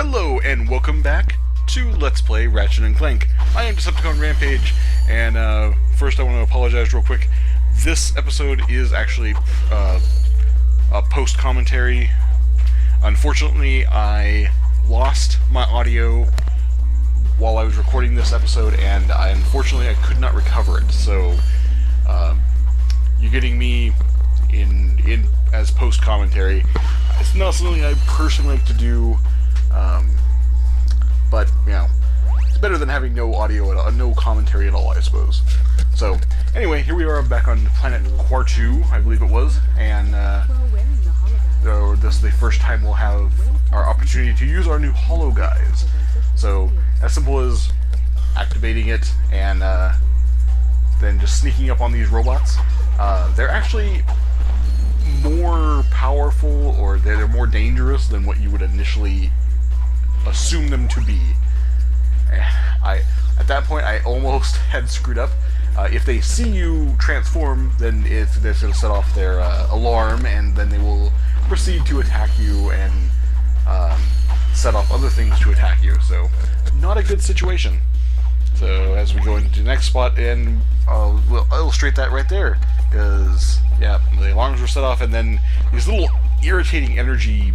Hello and welcome back to Let's Play Ratchet & Clank. I am Decepticon Rampage, and first I want to apologize real quick. This episode is actually a post-commentary. Unfortunately, I lost my audio while I was recording this episode, and unfortunately I could not recover it. So you're getting me in as post-commentary. It's not something I personally like to do, but, you know, it's better than having no audio, no commentary at all, I suppose. So, anyway, here we are back on planet Quartu, I believe it was, and this is the first time we'll have our opportunity to use our new Hologuise. So, as simple as activating it and then just sneaking up on these robots. They're actually more powerful, or they're more dangerous than what you would initially assume them to be. At that point, I almost had screwed up. If they see you transform, then they're going to set off their alarm, and then they will proceed to attack you and set off other things to attack you. So, not a good situation. So, as we go into the next spot, and we'll illustrate that right there. Because, yeah, the alarms were set off, and then these little irritating energy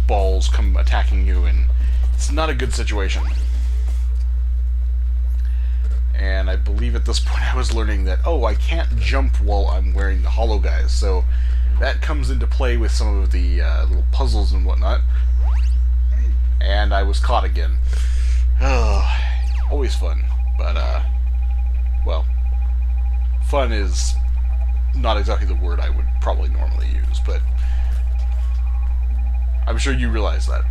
balls come attacking you, and it's not a good situation. And I believe at this point I was learning that, oh, I can't jump while I'm wearing the Hologuise, so that comes into play with some of the little puzzles and whatnot. And I was caught again. Oh, always fun, but, well, fun is not exactly the word I would probably normally use, but I'm sure you realize that.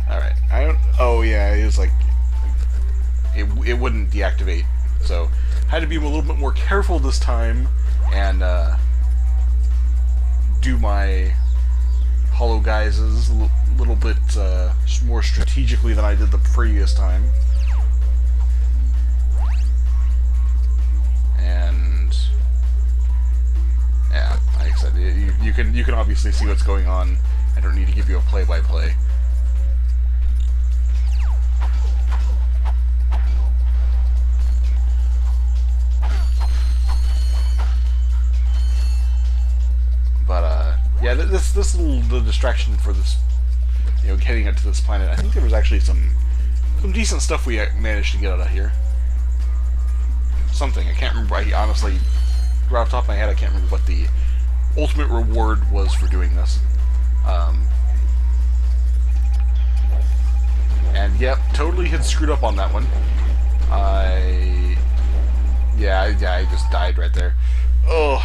Alright, I don't... Oh yeah, it was like... It wouldn't deactivate, so I had to be a little bit more careful this time and do my Hologuises a little bit more strategically than I did the previous time. And yeah, like I said, you can obviously see what's going on. I don't need to give you a play-by-play. But yeah, this little the distraction for this, you know, heading up to this planet. I think there was actually some decent stuff we managed to get out of here. Something. I can't remember. I honestly, right off the top of my head, I can't remember what the ultimate reward was for doing this. And yep, totally had screwed up on that one. I just died right there. Oh,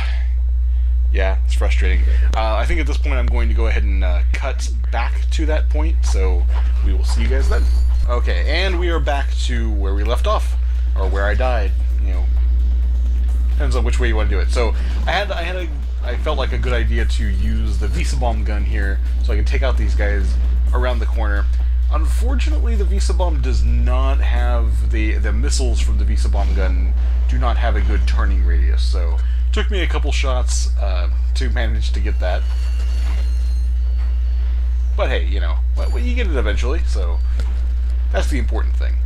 yeah, it's frustrating. I think at this point I'm going to go ahead and cut back to that point, so we will see you guys then. Okay, and we are back to where we left off, or where I died. You know, depends on which way you want to do it. So I felt like a good idea to use the Visa Bomb gun here, so I can take out these guys around the corner. Unfortunately, the Visa Bomb does not have the missiles from the Visa Bomb gun do not have a good turning radius. So it took me a couple shots to manage to get that. But hey, you know, well, you get it eventually. So that's the important thing.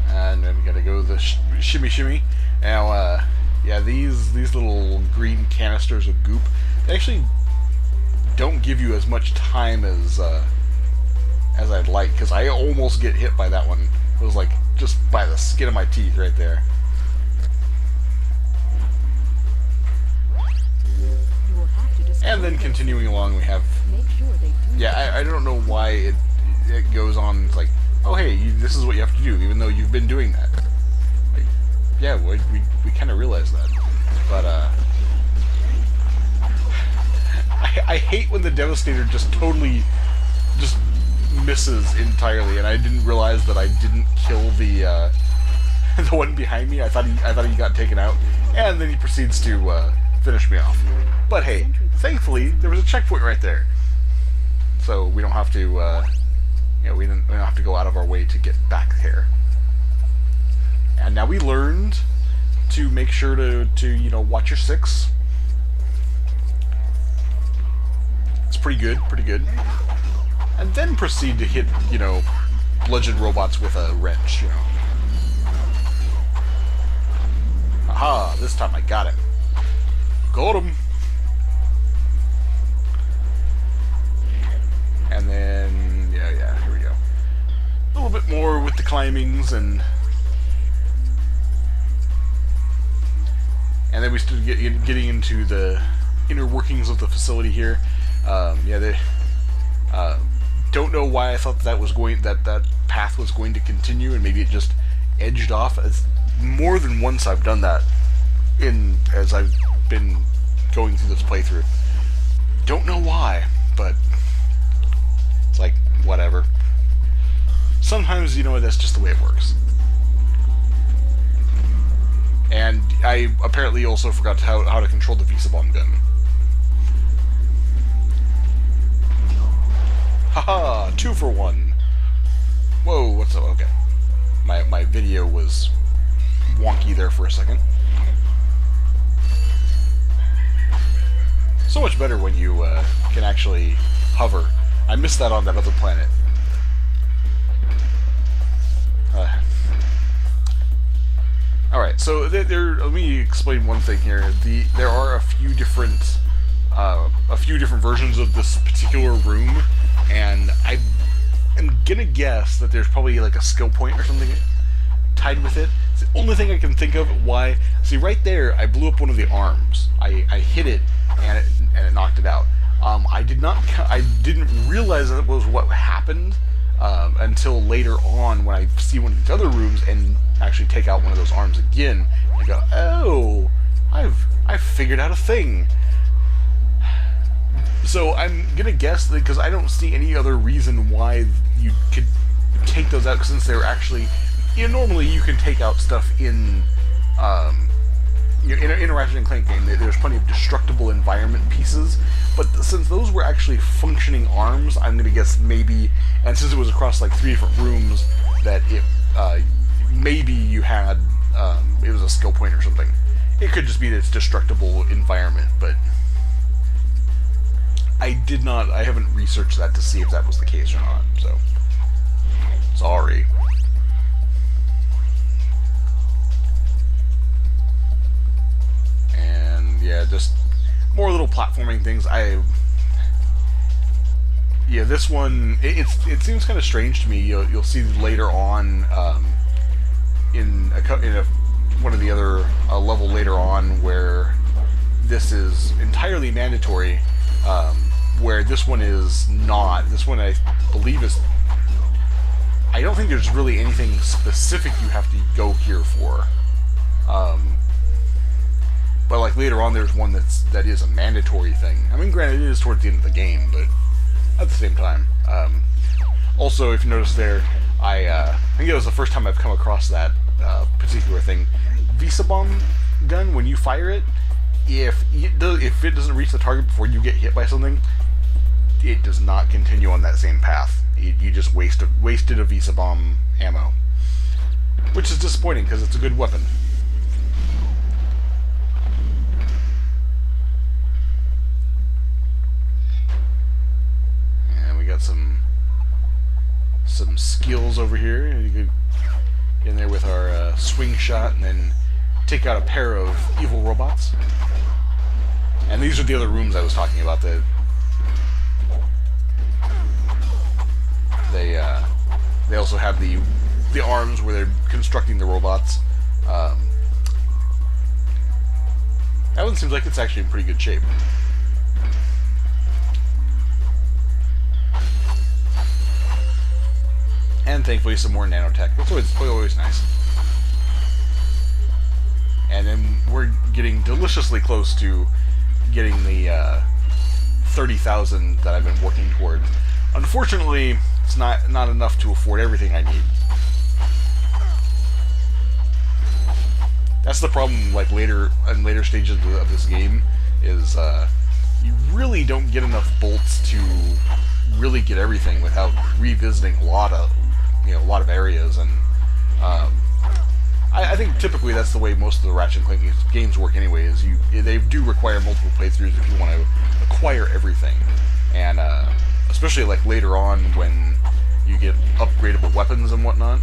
And then we gotta go the shimmy. Now, yeah, these little green canisters of goop, they actually don't give you as much time as I'd like, because I almost get hit by that one. It was like just by the skin of my teeth right there. And then continuing along, we have, yeah, I don't know why it goes on. It's like, oh hey, this is what you have to do, even though you've been doing that. Like, yeah, we kind of realize that. But, I hate when the Devastator just totally misses entirely, and I didn't realize that I didn't kill the the one behind me. I thought he got taken out, and then he proceeds to finish me off. But hey, thankfully, there was a checkpoint right there. So we don't have to, you know, we don't have to go out of our way to get back here. And now we learned to make sure to you know, watch your six. It's pretty good, pretty good. And then proceed to hit, you know, bludgeon robots with a wrench, you know. Aha, this time I got him. Got him. And then, yeah, here we go. A little bit more with the climbings, and then we started getting into the inner workings of the facility here. Yeah, they don't know why I thought that path was going to continue, and maybe it just edged off. It's more than once I've done that as I've been going through this playthrough. Don't know why, but it's like, whatever. Sometimes, you know, that's just the way it works. And I apparently also forgot how to control the Visa bomb gun. Haha, 2 for 1. Whoa, what's up? Okay. My video was wonky there for a second. So much better when you can actually hover. I missed that on that other planet. Alright, so let me explain one thing here. There are a few different versions of this particular room, and I am gonna guess that there's probably like a skill point or something tied with it. It's the only thing I can think of why. See, right there, I blew up one of the arms. I hit it, and it knocked it out. I didn't realize that was what happened until later on when I see one of these other rooms and actually take out one of those arms again. I go, oh, I've figured out a thing. So I'm gonna guess that, because I don't see any other reason why you could take those out, since they're actually, you know, normally you can take out stuff in in a Ratchet Clank game. There's plenty of destructible environment pieces, but since those were actually functioning arms, I'm gonna guess maybe, and since it was across like 3 different rooms, that it maybe you had it was a skill point or something. It could just be that it's destructible environment, but I haven't researched that to see if that was the case or not, so sorry. And yeah, just more little platforming things. This one, it seems kind of strange to me. You'll see later on in one of the other level later on where this is entirely mandatory, where this one is not. This one, I believe, is. I don't think there's really anything specific you have to go here for. But like later on, there's one that is a mandatory thing. I mean, granted, it is towards the end of the game, but at the same time. Also, if you notice there, I think it was the first time I've come across that particular thing. Visa bomb gun, when you fire it, if it doesn't reach the target before you get hit by something, it does not continue on that same path. You just wasted a Visa bomb ammo, which is disappointing because it's a good weapon. And we got some skills over here. You could get in there with our swing shot and then take out a pair of evil robots. And these are the other rooms I was talking about. They also have the arms where they're constructing the robots. That one seems like it's actually in pretty good shape. And thankfully some more nanotech. That's always nice. And then we're getting deliciously close to getting the 30,000 that I've been working toward. Unfortunately, it's not enough to afford everything I need. That's the problem. Like later stages of this game, is you really don't get enough bolts to really get everything without revisiting a lot of areas, and I think typically that's the way most of the Ratchet Clank games work anyway, is they do require multiple playthroughs if you want to acquire everything. And especially like later on when you get upgradable weapons and whatnot.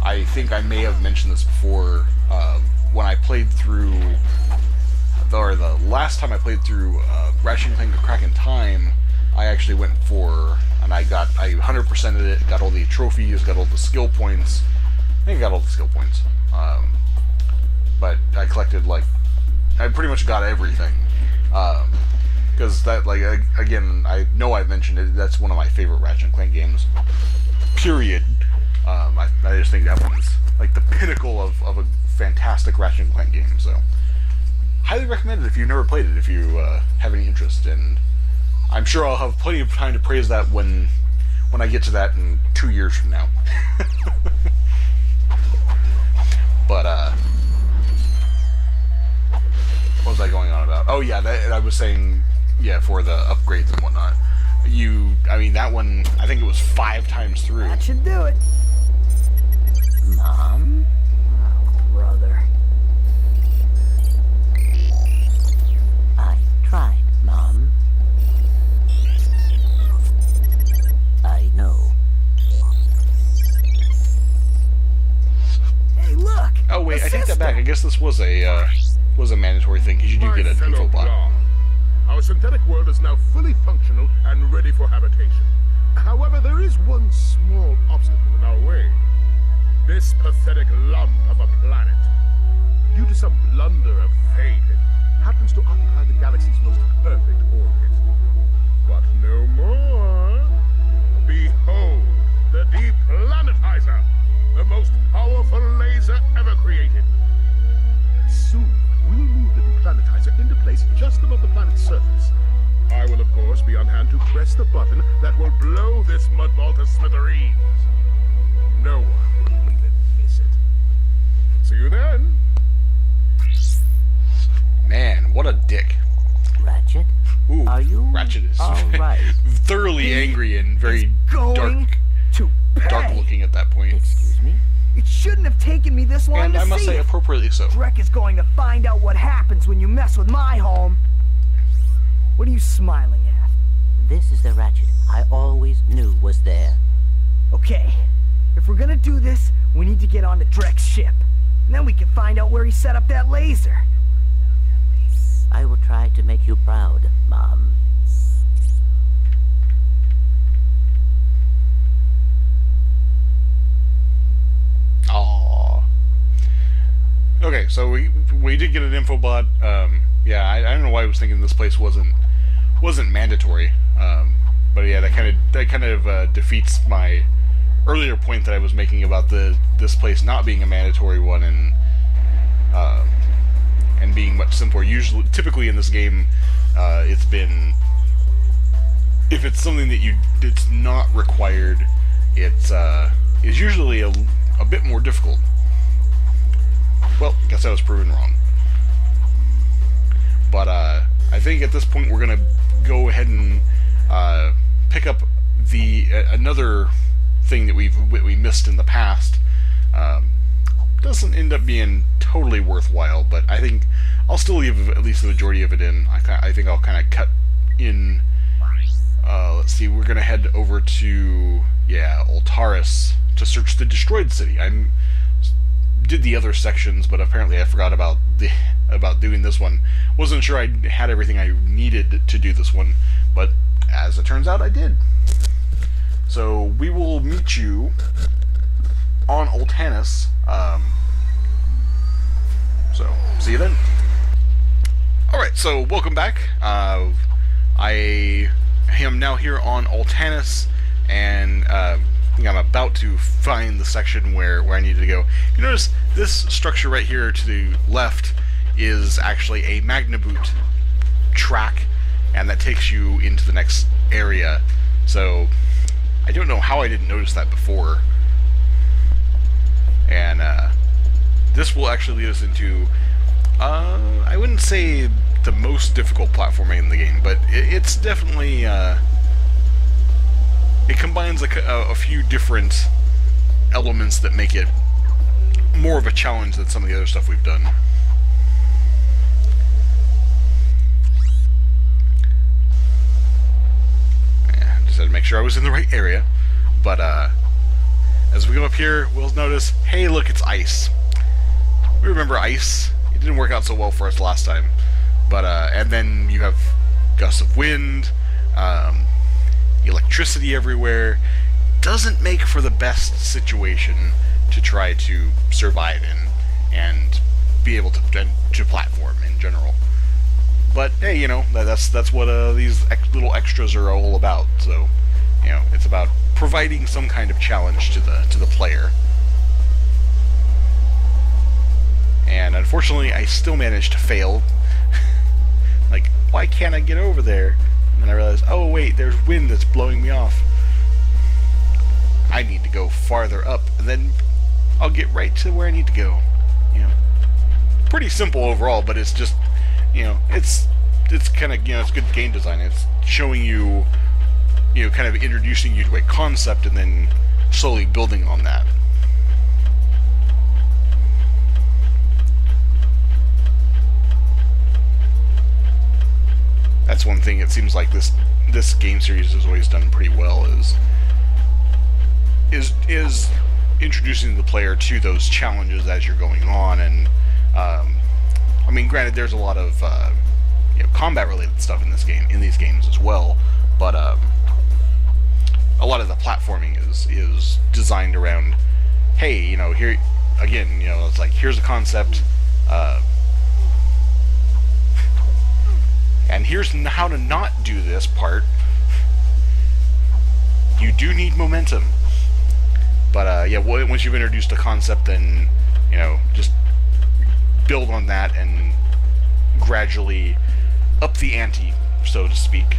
I think I may have mentioned this before, when I played through, or the last time I played through Ratchet Clank: A Crack in Time, I actually went for, and I 100%ed it, got all the trophies, got all the skill points. I think I got all the skill points. But I collected, like, I pretty much got everything. Because that, like, again, I know I've mentioned it, that's one of my favorite Ratchet Clank games. Period. I just think that one's, like, the pinnacle of a fantastic Ratchet Clank game, so highly recommend it if you've never played it, if you have any interest, and I'm sure I'll have plenty of time to praise that when I get to that in 2 years from now. But what was I going on about? Oh yeah, I was saying, yeah, for the upgrades and whatnot. I mean, that one, I think it was 5 times through. That should do it. Mom? Oh, brother. I tried, Mom. I know. Hey, look! Oh wait, a I take that sister. back. I guess this was a mandatory thing, because you do get an info bot. Our synthetic world is now fully functional and ready for habitation. However, there is one small obstacle in our way. This pathetic lump of a planet. Due to some blunder of fate, it happens to occupy the galaxy's most perfect orbit. But no more. Behold, the Deplanetizer, the most powerful laser ever created. Soon, we will move the Deplanetizer into place just above the planet's surface. I will, of course, be on hand to press the button that will blow this mudball to smithereens. No one will even miss it. See you then. Man, what a dick. Ratchet? Ooh, Are you Ratchet is all right? thoroughly angry and very Going to dark pay. looking at that point. Excuse me? It shouldn't have taken me this long And to I must see say, it. appropriately so. Drek is going to find out what happens when you mess with my home. What are you smiling at? This is the Ratchet I always knew was there. Okay, if we're gonna do this, we need to get onto Drek's ship. And then we can find out where he set up that laser. I will try to make you proud, Mom. Aww. Okay, so we did get an info bot. Yeah, I don't know why I was thinking this place wasn't mandatory. But yeah, that kind of defeats my earlier point that I was making about this place not being a mandatory one and being much simpler. Typically in this game, it's been, if it's something that it's not required, it's usually a bit more difficult. Well, guess I was proven wrong. But I think at this point we're gonna go ahead and pick up another thing that we missed in the past. Doesn't end up being totally worthwhile, but I think I'll still leave at least the majority of it in. I think I'll kind of cut in. Let's see, we're gonna head over to Altaris to search the destroyed city. Did the other sections, but apparently I forgot about doing this one. Wasn't sure I had everything I needed to do this one, but as it turns out, I did. So we will meet you on Altanis. So see you then. Alright, so welcome back. I am now here on Altanis, and I think I'm about to find the section where I need to go. You notice this structure right here to the left is actually a Magnaboot track, and that takes you into the next area. So I don't know how I didn't notice that before. And this will actually lead us into, I wouldn't say the most difficult platforming in the game, but it's definitely, it combines a few different elements that make it more of a challenge than some of the other stuff we've done. Yeah, just had to make sure I was in the right area. But as we go up here, we'll notice, hey, look, it's ice. We remember ice. It didn't work out so well for us last time. But and then you have gusts of wind, electricity everywhere. Doesn't make for the best situation to try to survive in and be able to platform in general. But hey, you know, that's what these little extras are all about. So, you know, it's about providing some kind of challenge to the player. And unfortunately, I still managed to fail. Like, why can't I get over there? And then I realized, oh wait, there's wind that's blowing me off. I need to go farther up, and then I'll get right to where I need to go. You know, pretty simple overall, but it's just, you know, it's kind of, you know, it's good game design. It's showing you, you know, kind of introducing you to a concept and then slowly building on that. That's one thing it seems like this game series has always done pretty well is introducing the player to those challenges as you're going on. And I mean, granted, there's a lot of you know, combat related stuff in these games as well, but a lot of the platforming is designed around, hey, you know, here again, you know, it's like, here's a concept, and here's how to not do this part. You do need momentum. But yeah, once you've introduced a concept, then, you know, just build on that and gradually up the ante, so to speak.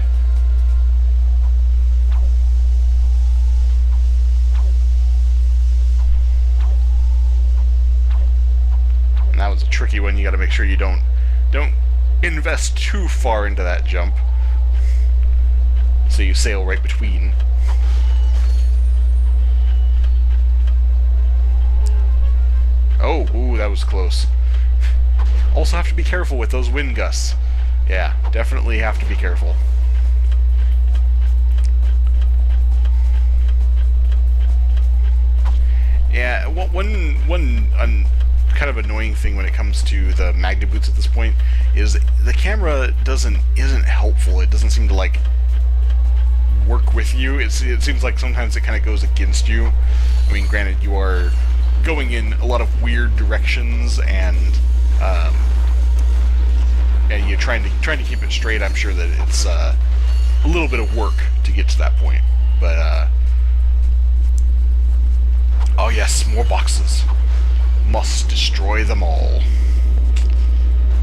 And that was a tricky one. You got to make sure you don't invest too far into that jump, so you sail right between. Oh, ooh, that was close. Also have to be careful with those wind gusts. Yeah, definitely have to be careful. Yeah, one kind of annoying thing when it comes to the Magna boots at this point is the camera isn't helpful. It doesn't seem to, like, work with you. It seems like sometimes it kind of goes against you. I mean, granted, you are going in a lot of weird directions, and you're trying to keep it straight. I'm sure that it's a little bit of work to get to that point. But oh yes, more boxes. Must destroy them all.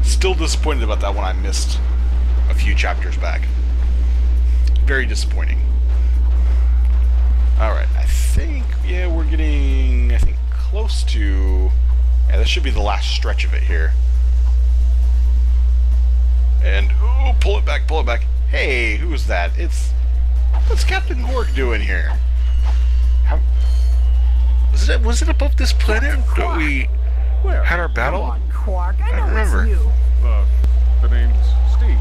Still disappointed about that one I missed a few chapters back. Very disappointing. Alright, I think, yeah, we're getting, I think, close to... Yeah, this should be the last stretch of it here. And, ooh, pull it back, pull it back. Hey, who's that? What's Captain Gorg doing here? Was it above this planet that we had our battle? Come on, Quark. I don't know remember. it's you. The name's Steve.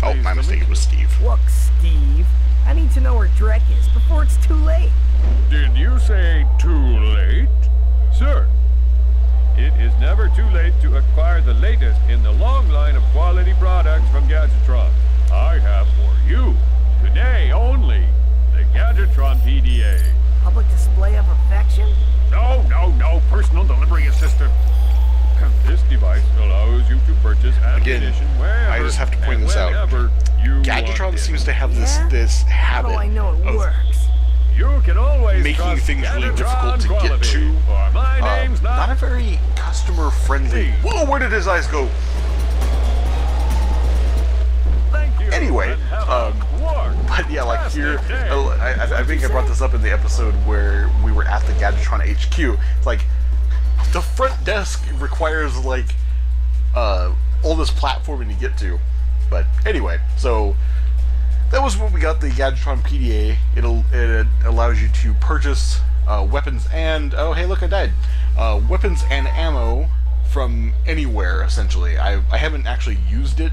Oh, my mistake. It was Steve. Look, Steve, I need to know where Drek is before it's too late. Did you say too late? Sir, it is never too late to acquire the latest in the long line of quality products from Gadgetron. I have for you, today only, the Gadgetron PDA. Public display of affection? No, personal delivery assistant. This device allows you to purchase ammunition wherever I just have to point and this out. whenever you Gadgetron want it. seems to have this How do habit I know it of works? You can always making trust things really Gadgetron difficult to get quality, to. for my name's Not a very customer-friendly... Whoa, where did his eyes go? Thank you. Anyway, and have a but yeah, like here, fantastic day. I think I brought this up in the episode where we were at the Gadgetron HQ. It's like, the front desk requires, like, all this platforming to get to. But anyway, so that was when we got the Gadgetron PDA. It allows you to purchase weapons and, oh hey look, I died. weapons and ammo from anywhere, essentially. I haven't actually used it.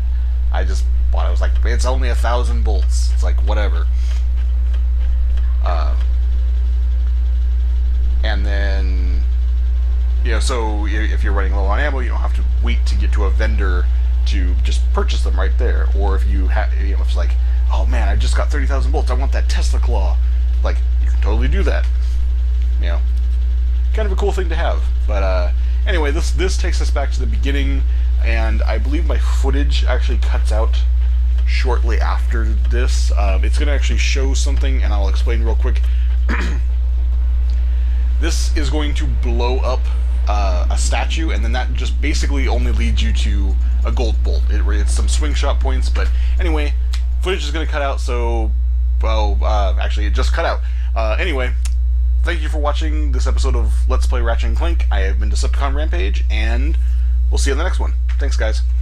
I just bought it. I was like, it's only 1,000 bolts. It's like, whatever. And then, so if you're running low on ammo, you don't have to wait to get to a vendor to just purchase them right there. Or if you have, if it's like, oh man, I just got 30,000 bolts, I want that Tesla claw. Like, you can totally do that. Kind of a cool thing to have. But anyway, this takes us back to the beginning, and I believe my footage actually cuts out shortly after this. It's going to actually show something, and I'll explain real quick. This is going to blow up a statue, and then that just basically only leads you to a gold bolt. It's some swing shot points, but anyway, footage is going to cut out, so, actually, it just cut out. Anyway, thank you for watching this episode of Let's Play Ratchet & Clank. I have been Decepticon Rampage, and we'll see you in the next one. Thanks, guys.